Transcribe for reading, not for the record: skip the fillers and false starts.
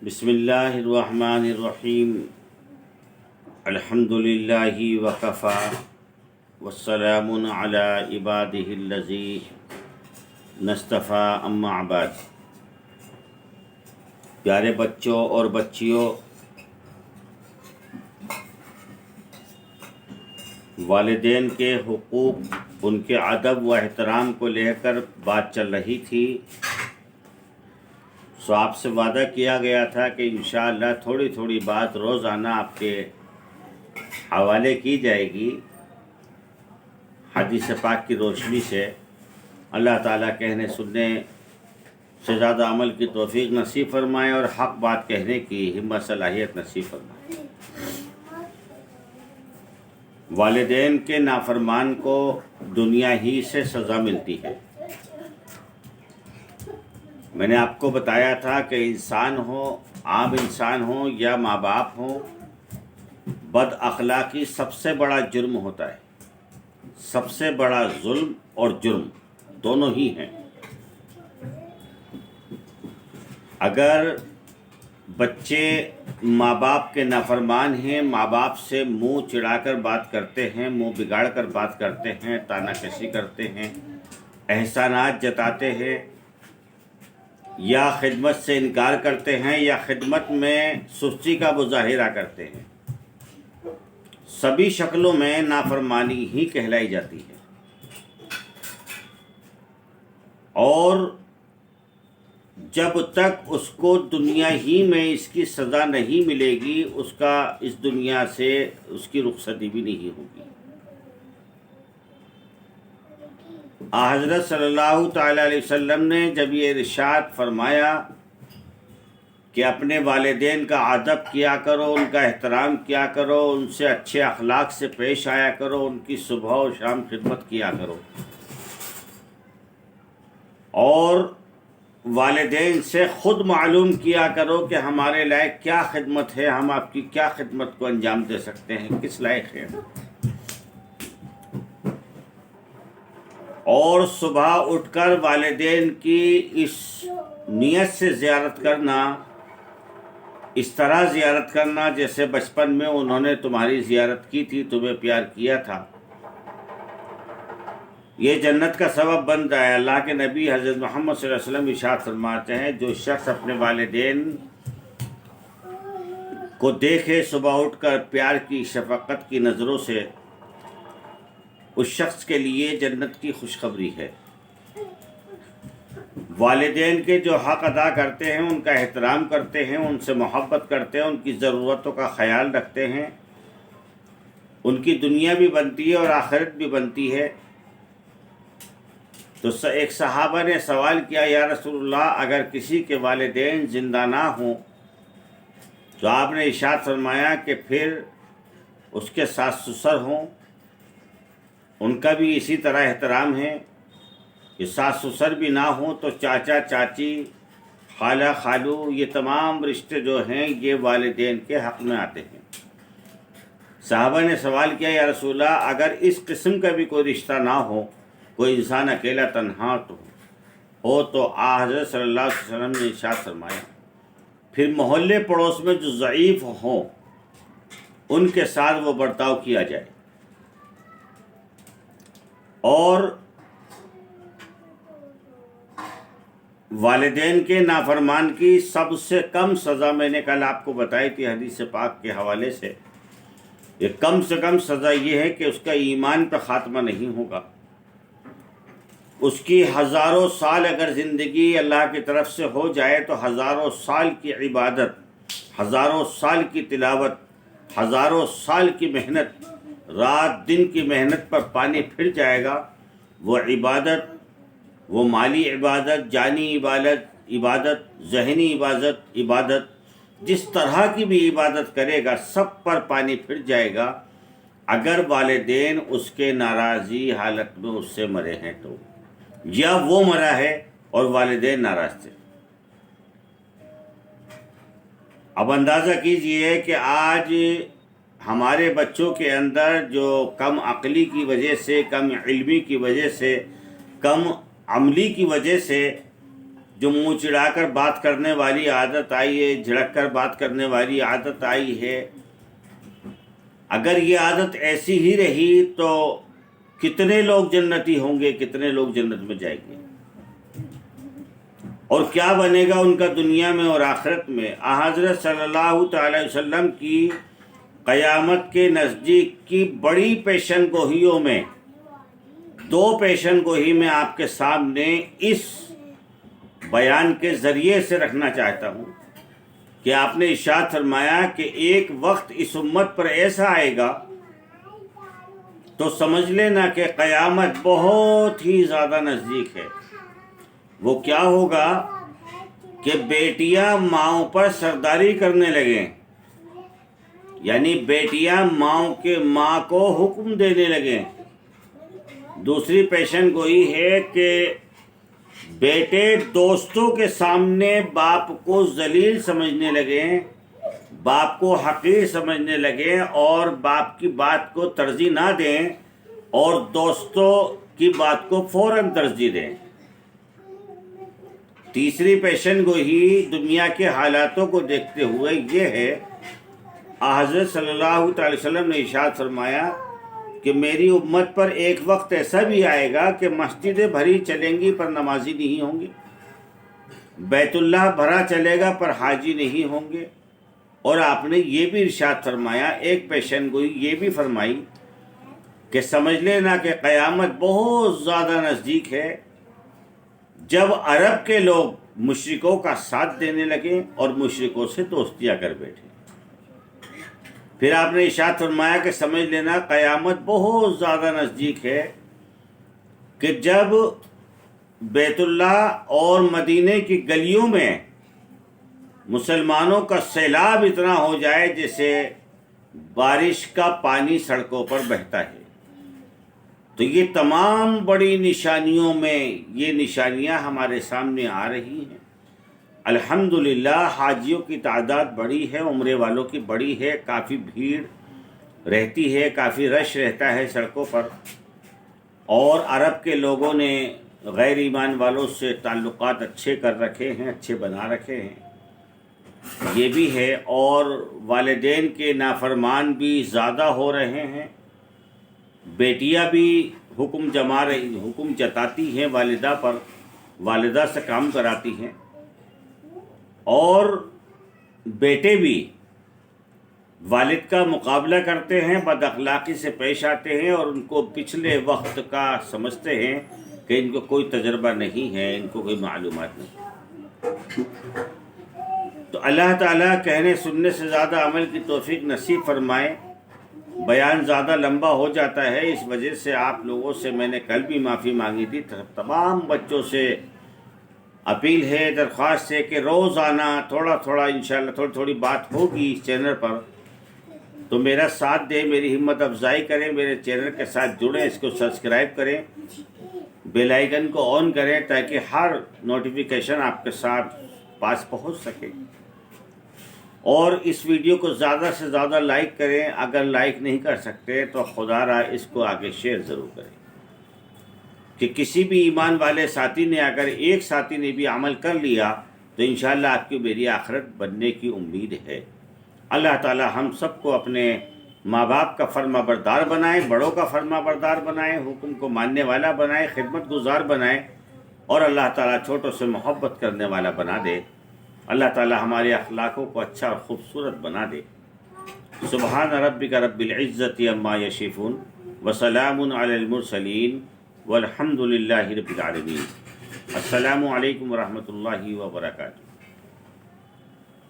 بسم اللہ الرحمن الرحیم الحمد للہ وکفی والسلام علی عبادہ الذین اصطفیٰ اما بعد۔ پیارے بچوں اور بچیوں، والدین کے حقوق، ان کے ادب و احترام کو لے کر بات چل رہی تھی۔ سو آپ سے وعدہ کیا گیا تھا کہ انشاءاللہ تھوڑی تھوڑی بات روزانہ آپ کے حوالے کی جائے گی حدیث پاک کی روشنی سے۔ اللہ تعالیٰ کہنے سننے سے زیادہ عمل کی توفیق نصیب فرمائے اور حق بات کہنے کی ہمت صلاحیت نصیب فرمائے۔ والدین کے نافرمان کو دنیا ہی سے سزا ملتی ہے۔ میں نے آپ کو بتایا تھا کہ انسان ہو، عام انسان ہو یا ماں باپ ہوں، بد اخلاقی سب سے بڑا جرم ہوتا ہے۔ سب سے بڑا ظلم اور جرم دونوں ہی ہیں۔ اگر بچے ماں باپ کے نافرمان ہیں، ماں باپ سے منہ چڑھا کر بات کرتے ہیں، منہ بگاڑ کر بات کرتے ہیں، طعنہ کشی کرتے ہیں، احسانات جتاتے ہیں، یا خدمت سے انکار کرتے ہیں، یا خدمت میں سستی کا مظاہرہ کرتے ہیں، سبھی شکلوں میں نافرمانی ہی کہلائی جاتی ہے۔ اور جب تک اس کو دنیا ہی میں اس کی سزا نہیں ملے گی، اس کا اس دنیا سے اس کی رخصتی بھی نہیں ہوگی۔ حضرت صلی اللہ تعالی علیہ وسلم نے جب یہ ارشاد فرمایا کہ اپنے والدین کا ادب کیا کرو، ان کا احترام کیا کرو، ان سے اچھے اخلاق سے پیش آیا کرو، ان کی صبح و شام خدمت کیا کرو، اور والدین سے خود معلوم کیا کرو کہ ہمارے لائق کیا خدمت ہے، ہم آپ کی کیا خدمت کو انجام دے سکتے ہیں، کس لائق ہیں۔ اور صبح اٹھ کر والدین کی اس نیت سے زیارت کرنا، اس طرح زیارت کرنا جیسے بچپن میں انہوں نے تمہاری زیارت کی تھی، تمہیں پیار کیا تھا، یہ جنت کا سبب بنتا ہے۔ اللہ کے نبی حضرت محمد صلی اللہ علیہ وسلم ارشاد فرماتے ہیں، جو شخص اپنے والدین کو دیکھے صبح اٹھ کر پیار کی، شفقت کی نظروں سے، اس شخص کے لیے جنت کی خوشخبری ہے۔ والدین کے جو حق ادا کرتے ہیں، ان کا احترام کرتے ہیں، ان سے محبت کرتے ہیں، ان کی ضرورتوں کا خیال رکھتے ہیں، ان کی دنیا بھی بنتی ہے اور آخرت بھی بنتی ہے۔ تو ایک صحابہ نے سوال کیا، یا رسول اللہ، اگر کسی کے والدین زندہ نہ ہوں تو آپ نے ارشاد فرمایا کہ پھر اس کے ساس سسر ہوں، ان کا بھی اسی طرح احترام ہے۔ کہ ساس سسر بھی نہ ہوں تو چاچا چاچی، خالہ خالو، یہ تمام رشتے جو ہیں یہ والدین کے حق میں آتے ہیں۔ صحابہ نے سوال کیا، یا رسول اللہ، اگر اس قسم کا بھی کوئی رشتہ نہ ہو، کوئی انسان اکیلا تنہا ہو تو حضرت صلی اللہ علیہ وسلم نے ارشاد فرمایا، پھر محلے پڑوس میں جو ضعیف ہوں ان کے ساتھ وہ برتاؤ کیا جائے۔ اور والدین کے نافرمان کی سب سے کم سزا میں نے کل آپ کو بتائی تھی حدیث پاک کے حوالے سے، یہ کم سے کم سزا یہ ہے کہ اس کا ایمان پہ خاتمہ نہیں ہوگا، اس کی ہزاروں سال اگر زندگی اللہ کی طرف سے ہو جائے تو ہزاروں سال کی عبادت، ہزاروں سال کی تلاوت، ہزاروں سال کی محنت، رات دن کی محنت پر پانی پھر جائے گا۔ وہ عبادت، وہ مالی عبادت، جانی عبادت، ذہنی عبادت، جس طرح کی بھی عبادت کرے گا سب پر پانی پھر جائے گا اگر والدین اس کے ناراضی حالت میں اس سے مرے ہیں تو، یا وہ مرا ہے اور والدین ناراض تھے۔ اب اندازہ کیجئے کہ آج ہمارے بچوں کے اندر جو کم عقلی کی وجہ سے، کم علمی کی وجہ سے، کم عملی کی وجہ سے جو منہ چڑھا کر بات کرنے والی عادت آئی ہے، جھڑک کر بات کرنے والی عادت آئی ہے، اگر یہ عادت ایسی ہی رہی تو کتنے لوگ جنتی ہوں گے، کتنے لوگ جنت میں جائیں گے، اور کیا بنے گا ان کا دنیا میں اور آخرت میں۔ حضرت صلی اللہ تعالی وسلم کی قیامت کے نزدیک کی بڑی پیشن گوئیوں میں 2 پیشن گوئی میں آپ کے سامنے اس بیان کے ذریعے سے رکھنا چاہتا ہوں کہ آپ نے ارشاد فرمایا کہ ایک وقت اس امت پر ایسا آئے گا تو سمجھ لینا کہ قیامت بہت ہی زیادہ نزدیک ہے۔ وہ کیا ہوگا کہ بیٹیاں ماؤں پر سرداری کرنے لگیں، یعنی بیٹیاں ماں کو حکم دینے لگیں۔ دوسری پیشن گوئی ہے کہ بیٹے دوستوں کے سامنے باپ کو ذلیل سمجھنے لگیں، باپ کو حقیر سمجھنے لگیں، اور باپ کی بات کو ترجیح نہ دیں اور دوستوں کی بات کو فوراً ترجیح دیں۔ تیسری پیشن گوئی دنیا کے حالاتوں کو دیکھتے ہوئے یہ ہے، حضرت صلی اللہ تعالی وسلم نے ارشاد فرمایا کہ میری امت پر ایک وقت ایسا بھی آئے گا کہ مسجدیں بھری چلیں گی پر نمازی نہیں ہوں گے، بیت اللہ بھرا چلے گا پر حاجی نہیں ہوں گے۔ اور آپ نے یہ بھی ارشاد فرمایا، ایک پیشن گوئی یہ بھی فرمائی کہ سمجھ لینا کہ قیامت بہت زیادہ نزدیک ہے جب عرب کے لوگ مشرکوں کا ساتھ دینے لگیں اور مشرکوں سے دوستیاں کر بیٹھے۔ پھر آپ نے ارشاد فرمایا کہ سمجھ لینا قیامت بہت زیادہ نزدیک ہے کہ جب بیت اللہ اور مدینے کی گلیوں میں مسلمانوں کا سیلاب اتنا ہو جائے جیسے بارش کا پانی سڑکوں پر بہتا ہے۔ تو یہ تمام بڑی نشانیوں میں یہ نشانیاں ہمارے سامنے آ رہی ہیں۔ الحمدللہ حاجیوں کی تعداد بڑی ہے، عمرے والوں کی بڑی ہے، کافی بھیڑ رہتی ہے، کافی رش رہتا ہے سڑکوں پر، اور عرب کے لوگوں نے غیر ایمان والوں سے تعلقات اچھے کر رکھے ہیں، اچھے بنا رکھے ہیں، یہ بھی ہے، اور والدین کے نافرمان بھی زیادہ ہو رہے ہیں، بیٹیاں بھی حکم جتاتی ہیں والدہ پر، والدہ سے کام کراتی ہیں، اور بیٹے بھی والد کا مقابلہ کرتے ہیں، بد اخلاقی سے پیش آتے ہیں، اور ان کو پچھلے وقت کا سمجھتے ہیں کہ ان کو کوئی تجربہ نہیں ہے، ان کو کوئی معلومات نہیں۔ تو اللہ تعالیٰ کہنے سننے سے زیادہ عمل کی توفیق نصیب فرمائے۔ بیان زیادہ لمبا ہو جاتا ہے، اس وجہ سے آپ لوگوں سے میں نے کل بھی معافی مانگی تھی، تمام بچوں سے اپیل ہے، درخواست ہے کہ روزانہ تھوڑا تھوڑا انشاءاللہ تھوڑی بات ہوگی اس چینل پر، تو میرا ساتھ دیں، میری ہمت افزائی کریں، میرے چینل کے ساتھ جڑیں، اس کو سبسکرائب کریں، بیل آئیکن کو آن کریں تاکہ ہر نوٹیفیکیشن آپ کے ساتھ پاس پہنچ سکے، اور اس ویڈیو کو زیادہ سے زیادہ لائک کریں، اگر لائک نہیں کر سکتے تو خدا را اس کو آگے شیئر ضرور کریں، کہ کسی بھی ایمان والے ساتھی نے اگر ایک ساتھی نے بھی عمل کر لیا تو انشاءاللہ آپ کی میری آخرت بننے کی امید ہے۔ اللہ تعالی ہم سب کو اپنے ماں باپ کا فرما بردار بنائے، بڑوں کا فرما بردار بنائے، حکم کو ماننے والا بنائے، خدمت گزار بنائے، اور اللہ تعالیٰ چھوٹوں سے محبت کرنے والا بنا دے۔ اللہ تعالیٰ ہمارے اخلاقوں کو اچھا اور خوبصورت بنا دے۔ سبحان ربک رب العزت عما یصفون وسلام علی المرسلین والحمد للہ رب العالمین۔ السلام علیکم ورحمۃ اللہ وبرکاتہ۔